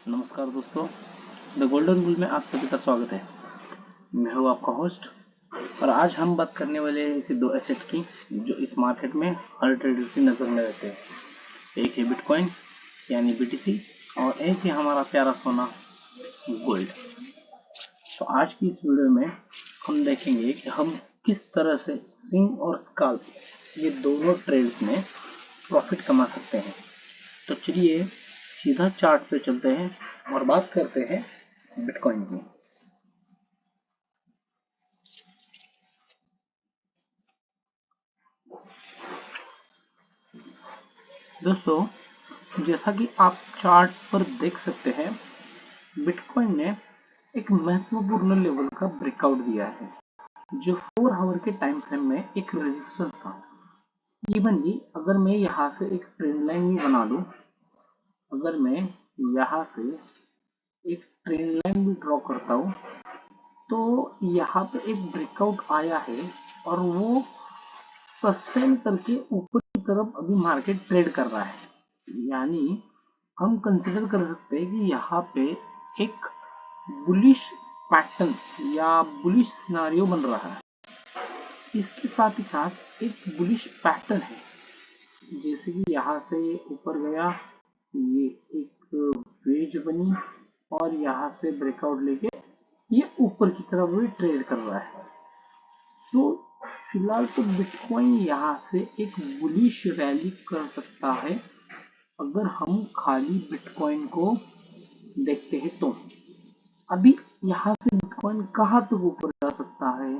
नमस्कार दोस्तों, the golden rule में आप सभी का स्वागत है। मैं हूँ आपका होस्ट और आज हम बात करने वाले हैं ऐसे दो एसेट की जो इस मार्केट में हर ट्रेडर की नज़र में रहते हैं। एक है बिटकॉइन यानी बीटीसी और एक है हमारा प्यारा सोना गोल्ड। तो आज की इस वीडियो में हम देखेंगे कि हम किस तरह से स्विंग और स्काल्प ये दोनों ट्रेड्स में प्रॉफिट कमा सकते हैं। तो चलिए सीधा चार्ट पे चलते हैं और बात करते हैं बिटकॉइन की। दोस्तों, जैसा कि आप चार्ट पर देख सकते हैं, बिटकॉइन ने एक महत्वपूर्ण लेवल का ब्रेकआउट दिया है जो 4 आवर के टाइम फ्रेम में एक रेजिस्टेंस था। इवनली अगर मैं यहाँ से एक ट्रेंड लाइन भी बना लूँ, अगर मैं यहाँ से एक ट्रेंड लाइन भी ड्रॉ करता हूँ, तो यहाँ पे एक ब्रेकआउट आया है और वो सस्टेन करके ऊपर की तरफ अभी मार्केट ट्रेड कर रहा है। यानी हम कंसिडर कर सकते हैं कि यहाँ पे एक बुलिश पैटर्न या बुलिश सिनारियो बन रहा है। इसके साथ ही साथ एक बुलिश पैटर्न है, जैसे कि यहाँ से ऊपर गया, ये एक वेज बनी और यहाँ से ब्रेकआउट लेके ये ऊपर की तरफ भी ट्रेड कर रहा है। तो फिलहाल तो बिटकॉइन यहाँ से एक बुलिश रैली कर सकता है अगर हम खाली बिटकॉइन को देखते हैं। तो अभी यहाँ से बिटकॉइन कहाँ तक ऊपर जा सकता है?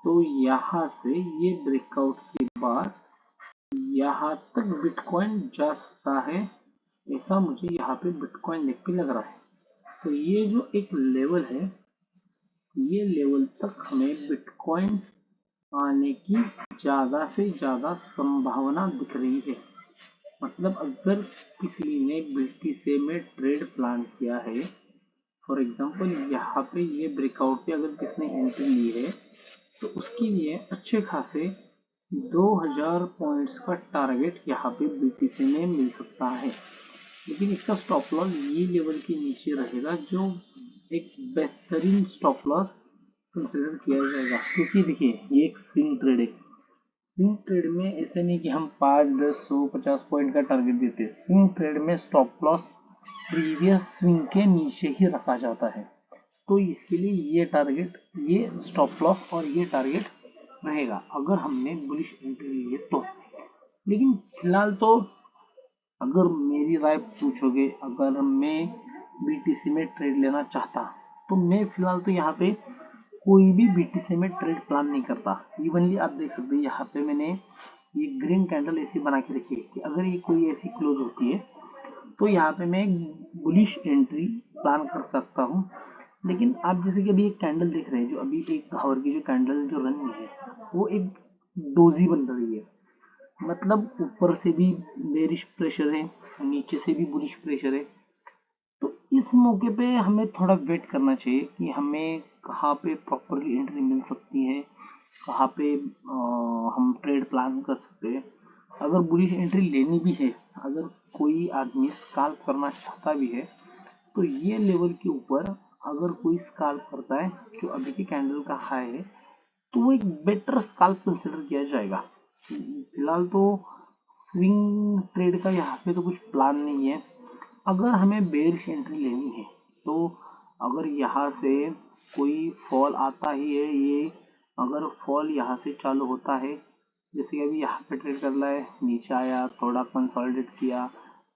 तो यहाँ से ये ब्रेकआउट के बाद यहाँ तक बिटकॉइन जा सकता है, ऐसा मुझे यहाँ पे बिटकॉइन देख के लग रहा है। तो ये जो एक लेवल है, ये लेवल तक हमें बिटकॉइन आने की ज़्यादा से ज़्यादा संभावना दिख रही है। मतलब अगर किसी ने बीटीसी में ट्रेड प्लान किया है, फॉर एग्जांपल यहाँ पे ये ब्रेकआउट पे अगर किसने एंट्री ली है, तो उसके लिए अच्छे खासे 2000 पॉइंट्स का टारगेट यहाँ पे बीटीसी में मिल सकता है। लेकिन इसका स्टॉप लॉस ये लेवल के नीचे रहेगा, जो एक बेहतरीन स्टॉप लॉस कंसिडर किया जाएगा। क्योंकि देखिए, ये एक स्विंग ट्रेड है। स्विंग ट्रेड में ऐसे नहीं कि हम 5, 10, 100, 50 पॉइंट का टारगेट देते हैं। स्विंग ट्रेड में स्टॉप लॉस प्रीवियस स्विंग के नीचे ही रखा जाता है। तो इसके लिए ये टारगेट, ये स्टॉप लॉस और ये टारगेट रहेगा अगर हमने बुलिश एंट्री ली है तो। लेकिन फिलहाल तो अगर मेरी राय पूछोगे, अगर मैं बीटीसी में ट्रेड लेना चाहता, तो मैं फिलहाल तो यहाँ पे कोई भी बीटीसी में ट्रेड प्लान नहीं करता। इवनली आप देख सकते हैं यहाँ पे मैंने ये ग्रीन कैंडल ऐसी बना के रखी है कि अगर ये कोई ऐसी क्लोज होती है तो यहाँ पे मैं बुलिश एंट्री प्लान कर सकता हूँ। लेकिन आप जैसे कि अभी एक कैंडल देख रहे हैं, जो अभी 1 आवर की जो कैंडल जो रन है, वो एक डोजी बन रही है। मतलब ऊपर से भी बेरिश प्रेशर है, नीचे से भी बुलिश प्रेशर है। तो इस मौके पे हमें थोड़ा वेट करना चाहिए कि हमें कहाँ पे प्रॉपरली एंट्री मिल सकती है, कहाँ पे हम ट्रेड प्लान कर सकते हैं। अगर बुलिश एंट्री लेनी भी है, अगर कोई आदमी स्काल्प करना चाहता भी है, तो ये लेवल के ऊपर अगर कोई स्काल्प करता है जो अभी की कैंडल का हाई है, तो वो एक बेटर स्काल्प कंसिडर किया जाएगा। फिलहाल तो स्विंग ट्रेड का यहाँ पे तो कुछ प्लान नहीं है। अगर हमें बेरिश एंट्री लेनी है, तो अगर यहाँ से कोई फॉल आता ही है, ये अगर फॉल यहाँ से चालू होता है, जैसे कि अभी यहाँ पे ट्रेड कर रहा है, नीचे आया, थोड़ा कंसोलिडेट किया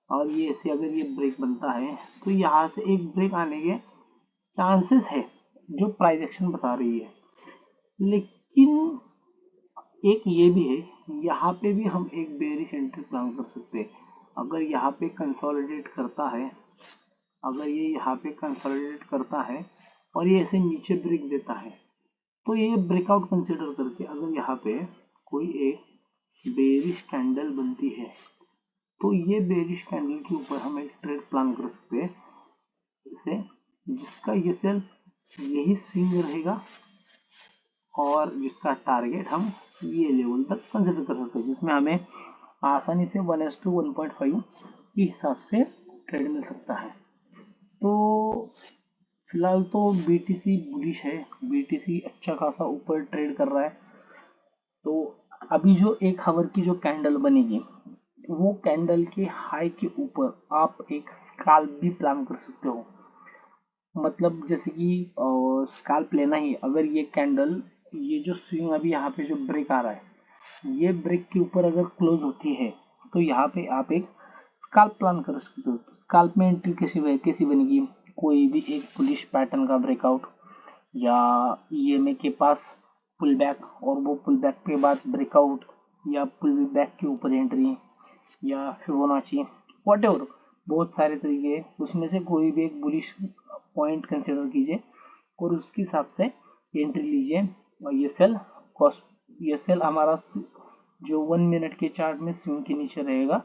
और ये ऐसे अगर ये ब्रेक बनता है, तो यहाँ से एक ब्रेक आने के चांसेस है जो प्राइस एक्शन बता रही है। लेकिन एक ये भी है, यहाँ पे भी हम एक बेरिश एंट्री प्लान कर सकते हैं। अगर यहाँ पे कंसोलिडेट करता है, अगर ये यहाँ पे कंसोलिडेट करता है और ये ऐसे नीचे ब्रेक देता है, तो ये ब्रेकआउट कंसिडर करके अगर यहाँ पे कोई एक बेरिश कैंडल बनती है, तो ये बेरिश कैंडल के ऊपर हम एक ट्रेड प्लान कर सकते हैं, इसे जिसका ये सेल्फ यही स्विंग रहेगा और जिसका टारगेट हम ये लेवल तक कंसिडर कर सकते हैं, जिसमें हमें आसानी से 1:1.5 के हिसाब से ट्रेड मिल सकता है। तो फिलहाल तो बीटीसी बुलिश है, बीटीसी अच्छा खासा ऊपर ट्रेड कर रहा है। तो अभी जो 1 आवर की जो कैंडल बनेगी, वो कैंडल के हाई के ऊपर आप एक स्काल्प भी प्लान कर सकते हो। मतलब जैसे कि स्काल्प लेना ही, अगर ये कैंडल, ये जो स्विंग अभी यहाँ पे जो ब्रेक आ रहा है, ये ब्रेक के ऊपर अगर क्लोज होती है, तो यहाँ पे आप एक स्काल्प प्लान कर सकते हो। स्काल्प में एंट्री कैसी बनेगी, कोई भी एक बुलिश पैटर्न का ब्रेकआउट, या ईएमए के पास पुल बैक और वो पुल बैक के बाद ब्रेकआउट, या पुल बैक के ऊपर एंट्री, या फिबोनाची, व्हाटएवर, बहुत सारे तरीके हैं। उसमें से कोई भी एक बुलिश पॉइंट कंसिडर कीजिए और उसके हिसाब से एंट्री लीजिए। और ये सेल कॉस्ट, ये सेल हमारा जो 1 मिनट के चार्ट में स्विंग के नीचे रहेगा,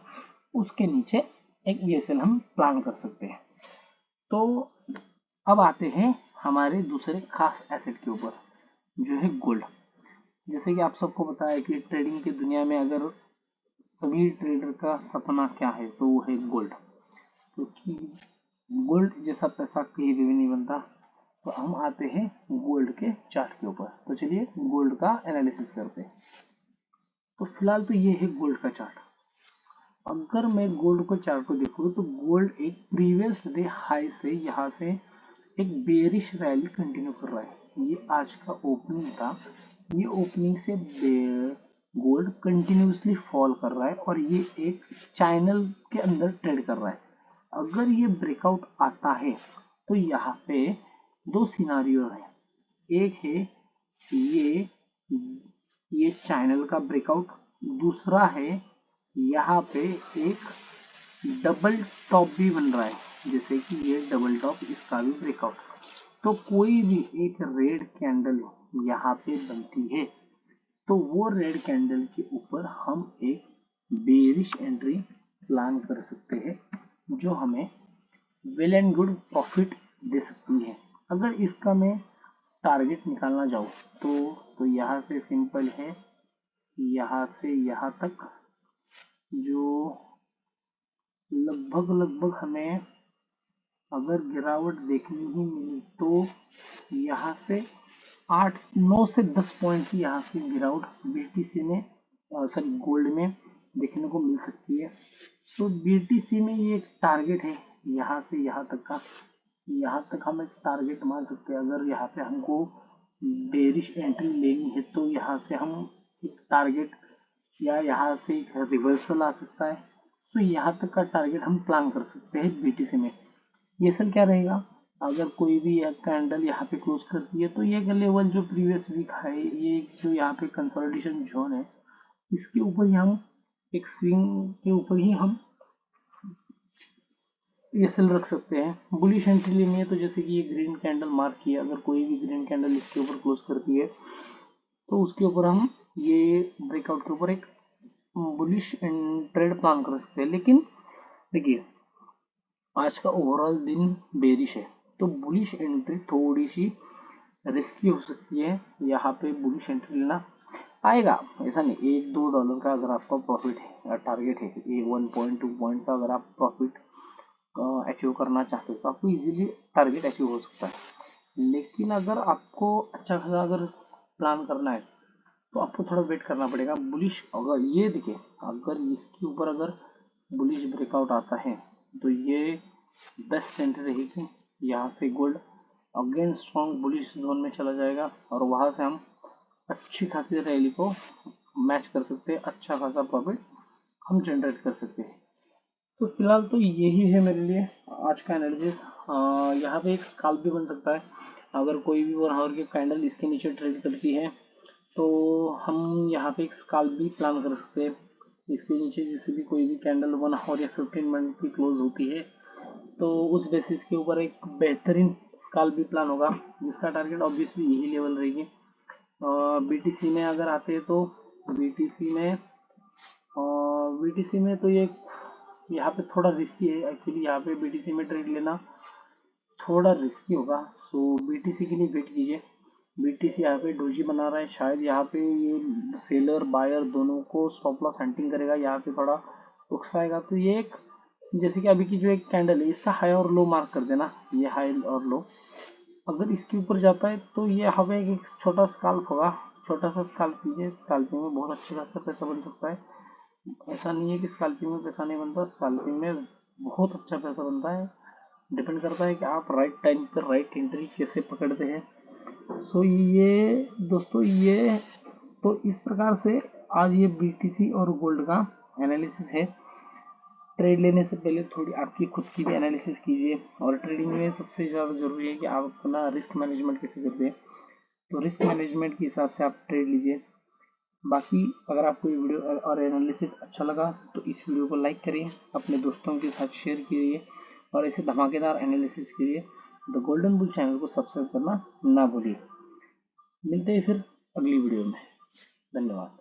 उसके नीचे एक ये सेल हम प्लान कर सकते हैं। तो अब आते हैं हमारे दूसरे खास एसेट के ऊपर, जो है गोल्ड। जैसे कि आप सबको पता है कि ट्रेडिंग की दुनिया में अगर सभी ट्रेडर का सपना क्या है, तो वो है गोल्ड, क्योंकि गोल्ड जैसा पैसा कहीं भी नहीं बनता। तो हम आते हैं गोल्ड के चार्ट के ऊपर। तो चलिए गोल्ड का एनालिसिस करते हैं। तो फिलहाल तो ये है गोल्ड का चार्ट। अगर मैं गोल्ड को चार्ट को देखूँ, तो गोल्ड एक प्रीवियस डे हाई से यहाँ से एक बेरिश रैली कंटिन्यू कर रहा है। ये आज का ओपनिंग था, ये ओपनिंग से गोल्ड कंटिन्यूसली फॉल कर रहा है और ये एक चैनल के अंदर ट्रेड कर रहा है। अगर ये ब्रेकआउट आता है, तो यहाँ पे दो सिनारियो है। एक है ये चैनल का ब्रेकआउट, दूसरा है यहाँ पे एक डबल टॉप भी बन रहा है, जैसे कि ये डबल टॉप, इसका भी ब्रेकआउट। तो कोई भी एक रेड कैंडल यहाँ पे बनती है, तो वो रेड कैंडल के ऊपर हम एक बेरिश एंट्री प्लान कर सकते हैं, जो हमें वेल एंड गुड प्रॉफिट दे सकती है। अगर इसका मैं टारगेट निकालना जाऊँ, तो यहाँ से सिंपल है, यहाँ से यहाँ तक जो लगभग हमें अगर गिरावट देखनी ही मिली, तो यहाँ से 8 9 से 10 पॉइंट की यहाँ से गिरावट बीटीसी में, सॉरी गोल्ड में देखने को मिल सकती है। तो बीटीसी में ये एक टारगेट है, यहाँ से यहाँ तक का, यहाँ तक हम एक टारगेट मान सकते हैं। अगर यहाँ पे हमको बेरिश एंट्री लेनी है, तो यहाँ से हम एक टारगेट, या यहाँ से एक रिवर्सल आ सकता है, तो यहाँ तक का टारगेट हम प्लान कर सकते हैं बीटीसी में। ये सर क्या रहेगा, अगर कोई भी एक कैंडल यहाँ पे क्लोज करती है, तो ये लेवल जो प्रीवियस वीक है, ये जो यहाँ पे कंसोलिडेशन जोन है, इसके ऊपर ही हम एक स्विंग के ऊपर ही हम ये सेल रख सकते हैं। बुलिश एंट्री लेनी है, तो जैसे कि ये ग्रीन कैंडल मार्क किया, अगर कोई भी ग्रीन कैंडल इसके ऊपर क्लोज करती है, तो उसके ऊपर हम ये ब्रेकआउट के ऊपर एक बुलिश ट्रेड प्लान कर सकते हैं। लेकिन देखिए, आज का ओवरऑल दिन बेरिश है, तो बुलिश एंट्री थोड़ी सी रिस्की हो सकती है। यहाँ पे बुलिश एंट्री लेना आएगा, ऐसा नहीं, $1 2 का अगर आपका प्रॉफिट है, टारगेट है, ये 1 2 पॉइंट का अगर आप प्रॉफिट अचीव करना चाहते हो, तो आपको इजीली टारगेट अचीव हो सकता है। लेकिन अगर आपको अच्छा खासा अगर प्लान करना है, तो आपको थोड़ा वेट करना पड़ेगा। बुलिश, अगर ये देखिए, अगर इसके ऊपर अगर बुलिश ब्रेकआउट आता है, तो ये बेस्ट एंट्री रहेगी। यहाँ से gold again strong bullish zone में चला जाएगा और वहाँ से हम अच्छी खासी रैली को मैच कर सकते हैं, अच्छा खासा प्रॉफिट हम जनरेट कर सकते हैं। तो फिलहाल तो यही है मेरे लिए आज का एनालिसिस। यहाँ पे एक स्काल्प भी बन सकता है, अगर कोई भी 1 आवर की कैंडल इसके नीचे ट्रेड करती है, तो हम यहाँ पे एक स्काल्प भी प्लान कर सकते हैं। इसके नीचे जैसे भी कोई भी कैंडल 1 आवर या 15 मिनट की क्लोज होती है, तो उस बेसिस के ऊपर एक बेहतरीन स्काल्प भी प्लान होगा, जिसका टारगेट ऑब्वियसली यही लेवल रहेगी। बीटीसी में अगर आते हैं, तो बीटीसी में तो ये यहाँ पे थोड़ा रिस्की है एक्चुअली। यहाँ पे बीटीसी में ट्रेड लेना थोड़ा रिस्की होगा, सो बीटीसी के लिए वेट कीजिए। बीटीसी यहाँ पे डोजी बना रहा है, शायद यहाँ पे ये सेलर बायर दोनों को स्टॉप लॉस हंटिंग करेगा, यहाँ पे थोड़ा उकसाएगा, तो ये एक जैसे कि अभी की जो एक कैंडल है इसका हाई और लो मार्क कर देना, ये हाई और लो। अगर इसके ऊपर जाता है तो ये हमें एक छोटा स्काल्प होगा, छोटा सा स्काल्प कीजिए, स्काल्पिंग में बहुत अच्छे खासा पैसा बन सकता है। ऐसा नहीं है कि स्काल्पिंग में पैसा नहीं बनता, स्काल्पिंग में बहुत अच्छा पैसा बनता है। डिपेंड करता है कि आप राइट टाइम पर राइट एंट्री कैसे पकड़ते हैं। सो ये दोस्तों, ये तो इस प्रकार से आज ये बीटीसी और गोल्ड का एनालिसिस है। ट्रेड लेने से पहले थोड़ी आपकी खुद की भी एनालिसिस कीजिए, और ट्रेडिंग में सबसे ज़्यादा ज़रूरी है कि आप अपना रिस्क मैनेजमेंट कैसे करते हैं। तो रिस्क मैनेजमेंट के हिसाब से आप ट्रेड लीजिए। बाकी अगर आपको ये वीडियो और एनालिसिस अच्छा लगा तो इस वीडियो को लाइक करिए, अपने दोस्तों के साथ शेयर कीजिए, और ऐसे धमाकेदार एनालिसिस के लिए द गोल्डन बुल चैनल को सब्सक्राइब करना ना भूलिए। मिलते हैं फिर अगली वीडियो में। धन्यवाद।